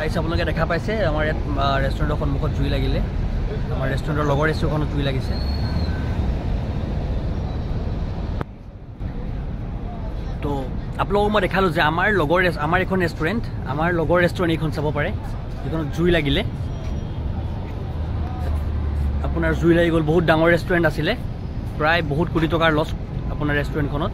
গাইছ আপোনালোকে দেখা পাইছে আমাৰ ইয়াত ৰেষ্টুৰেণ্টৰ সন্মুখত জুই লাগিলে আমাৰ ৰেষ্টুৰেণ্টৰ লগৰ ৰেষ্টুৰেণ্টখনত জুই লাগিছে তো আপোনালোকক মই দেখালোঁ যে আমাৰ এখন ৰেষ্টুৰেণ্ট আমাৰ লগৰ ৰেষ্টুৰেণ্ট এইখন চাব পাৰে যিখনত জুই লাগিলে আপোনাৰ জুই লাগি গ'ল বহুত ডাঙৰ ৰেষ্টুৰেণ্ট আছিলে প্ৰায় বহুত কোটি টকাৰ লছ আপোনাৰ ৰেষ্টুৰেণ্টখনত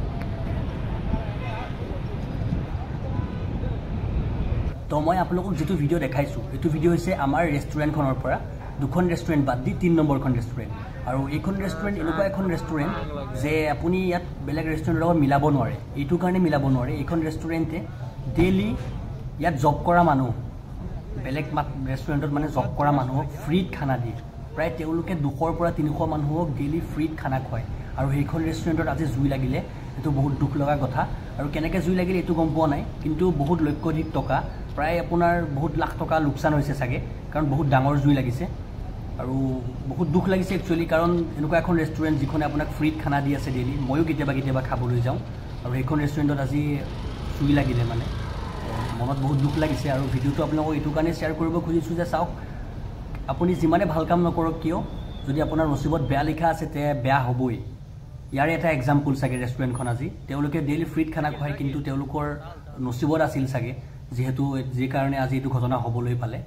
তো মই আপোনালোকক যেটো ভিডিও দেখাইছো এটো ভিডিও হৈছে আমাৰ ৰেষ্টুৰেণ্টখনৰ পৰা দুখন ৰেষ্টুৰেণ্ট বাদ দি 3 নম্বৰখন ৰেষ্টুৰেণ্ট আৰু এইখন ৰেষ্টুৰেণ্ট এনেকুৱা এখন ৰেষ্টুৰেণ্ট যে আপুনি ইয়াত বেলেগ ৰেষ্টুৰেণ্টৰ লগত মিলাব নোৱাৰে এইটো কাৰণে মিলাব নোৱাৰে এইখন ৰেষ্টুৰেণ্টে ডেইলি ইয়াত জব কৰা মানুহ বেলেগ ৰেষ্টুৰেণ্টত মানে জব কৰা মানুহক ফ্ৰীত খানা দিয়ে প্ৰায় তেওঁলোকে 200 পৰা 300 মানুহক ডেইলি ফ্ৰীত খানা খুৱায় আৰু সেইখন ৰেষ্টুৰেণ্টত আজি জুই লাগিলে এটো বহুত দুখ লগা কথা আৰু কেনেকৈ জুই লাগিলে এটো গম পোৱা নাই কিন্তু বহুত লক্ষাধিক টকা প্ৰায় আপোনাৰ বহুত লাখ টকা লোকচান হৈছে সাগে কাৰণ বহুত ডাঙৰ জুই লাগিছে আৰু বহুত দুখ লাগিছে একচুয়ালি কাৰণ এনেকুৱা এখন ৰেষ্টুৰেণ্ট যিখনে আপোনাক ফ্ৰীত খানা দি আছে ডেইলি ময়ো কেতিয়াবা খাবলৈ যাওঁ আৰু এইখন ৰেষ্টুৰেণ্টত আজি জুই লাগিলে মানে মনত বহুত দুখ লাগিছে আৰু ভিডিওটো আপোনালোকক এইটো কাৰণে শ্বেয়াৰ কৰিব খুজিছোঁ যে চাওক আপুনি যিমানে ভাল কাম নকৰক কিয় যদি আপোনাৰ নসিবত বেয়া লিখা আছে তে বেয়া হ'বই ইয়াৰ এটা এক্সাম্পল সাগে ৰেষ্টুৰেণ্টখন আজি তেওঁলোকে ডেইলি ফ্ৰীত খানা খুৱায় কিন্তু তেওঁলোকৰ নসিবত আছিল সাগে যেহেতু যে কাৰণে আজি এটো ঘটনা হ'বলৈ পালে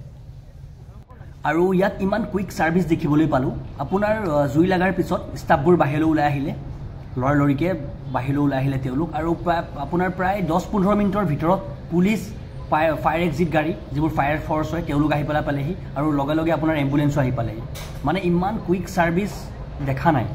আৰু ইয়াত ইমান কুইক সাৰ্ভিস দেখিবলৈ পালো আপোনাৰ জুই লাগাৰ পিছত ষ্টাফবোৰ বাহিৰলৈ ওলাই আহিলে লৰিকে বাহিৰলৈ ওলাই আহিলে তেওঁলোক আৰু আপোনাৰ প্ৰায় 10-15 মিনিটৰ ভিতৰত পুলিচ ফায়াৰ এক্সিট গাড়ী যিবোৰ ফায়াৰ ফৰ্চ হয় তেওঁলোক আহি পালেহি আৰু লগে লগে আপোনাৰ এম্বুলেন্স আহি পালেহি মানে ইমান কুইক সাৰ্ভিস দেখা নাই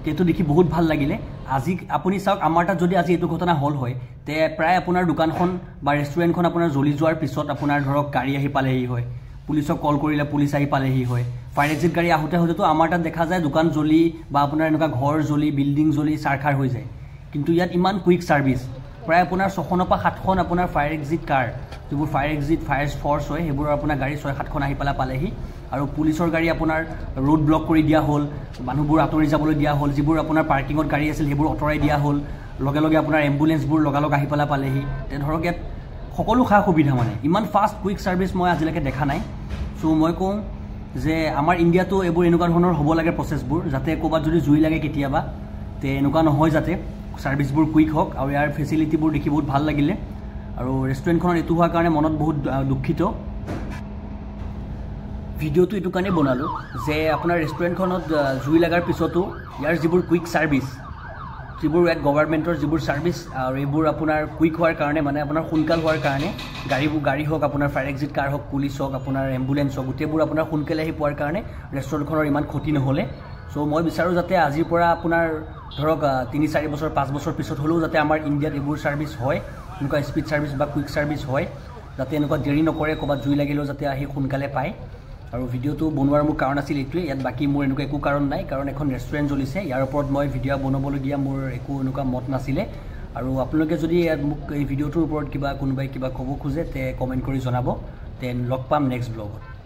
তেটো দেখি বহুত ভাল লাগিলে আজি আপুনি চাওক আমাৰ তাত যদি আজি এটো ঘটনা হল হয় তে প্ৰায় আপোনাৰ দোকানখন বা ৰেষ্টুৰেণ্টখন আপোনাৰ জ্বলি যোৱাৰ পিছত আপোনাৰ ধৰক গাড়ী আহি পালেহি হয় পুলিচক কল কৰিলে পুলিচ আহি পালেহি হয় ফায়াৰ এক্সিট গাড়ী আহোতে আমাৰ তাত দেখা যায় দোকান জ্বলি বা আপোনাৰ এনেকুৱা ঘৰ জ্বলি বিল্ডিং জ্বলি সাৰখাৰ হৈ যায় কিন্তু ইয়াত ইমান কুইক সাৰ্ভিস প্ৰায় আপোনাৰ 6খন পৰা 7খন আপোনাৰ ফায়াৰ এক্সিট কাৰ যিবোৰ ফায়াৰ এক্সিট ফায়াৰ ফৰ্চ হয় সেইবোৰ আপোনাৰ গাড়ী 6-7খন আহি পালেহি আৰু পুলিচৰ গাড়ী আপোনাৰ ৰোড ব্লক কৰি দিয়া হল মানুহবোৰ আতৰি যাবলৈ দিয়া হল যিবোৰ আপোনাৰ পাৰ্কিংত গাড়ী আছিল সেইবোৰ অতৰাই দিয়া হল লগে লগে আপোনাৰ এম্বুলেন্সবোৰ লগালগ আহি পালেহি তে ধৰক ইয়াত সকলো খা সুবিধা মানে ইমান ফাষ্ট কুইক সাৰ্ভিস মই আজিলৈকে দেখা নাই সো মই কওঁ যে আমাৰ ইণ্ডিয়াটো এবোৰ এনেকুৱা ধৰণৰ হ'ব লাগে প্ৰসেসবোৰ যাতে কোবাত যদি জুই লাগে কেতিয়াবা তে এনেকুৱা নহয় যাতে সাৰ্ভিসবোৰ কুইক হওক আৰু ইয়াৰ ফেসিলিটিবোৰ দেখি বহুত ভাল লাগিলে আৰু ৰেষ্টুৰেণ্টখনৰ এটো হোৱাৰ কাৰণে মনত বহুত দুখিত ভিডিওটো এটো কাৰণে বনালো যে আপোনাৰ ৰেষ্টুৰেণ্টখনত জুই লাগাৰ পিছতো ইয়াৰ যিবোৰ কুইক সাৰ্ভিস যিবোৰ এক গভৰ্ণমেণ্টৰ যিবোৰ সাৰ্ভিস আৰু এইবোৰ আপোনাৰ কুইক হোৱাৰ কাৰণে মানে আপোনাৰ সোনকাল হোৱাৰ কাৰণে গাড়ী হওক আপোনাৰ ফায়াৰ এক্সিট কাৰ হওক পুলিচ হওক আপোনাৰ এম্বুলেন্স হওক গোটেইবোৰ আপোনাৰ সোনকালে আহি পোৱাৰ কাৰণে ৰেষ্টুৰেণ্টখনৰ ইমান ক্ষতি নহলে সো মই বিচাৰো যাতে আজিৰ পৰা আপোনাৰ ধৰক 3-4 বছৰ 5 বছৰ পিছত হলেও যাতে আমাৰ ইণ্ডিয়াত এইবোৰ সাৰ্ভিস হয় এনেকুৱা স্পীড সাৰ্ভিস বা কুইক সাৰ্ভিস হয় যাতে এনেকুৱা দেৰি নকৰে কোবাত জুই লাগিলেও যাতে আহি সোনকালে পায় আৰু ভিডিওটো বনোৱাৰ মোৰ কাৰণ আছিল এইটোৱে ইয়াত বাকি মোৰ এনেকুৱা একো কাৰণ নাই কাৰণ এখন ৰেষ্টুৰেণ্ট জ্বলিছে ইয়াৰ ওপৰত মই ভিডিও বনাবলগীয়া মোৰ একো এনেকুৱা মত নাছিলে আৰু আপোনালোকে যদি মোক এই ভিডিওটোৰ ওপৰত কোনোবাই কিবা ক'ব খোজে তে কমেন্ট কৰি জনাব তে লগ পাম নেক্সট ব্লগত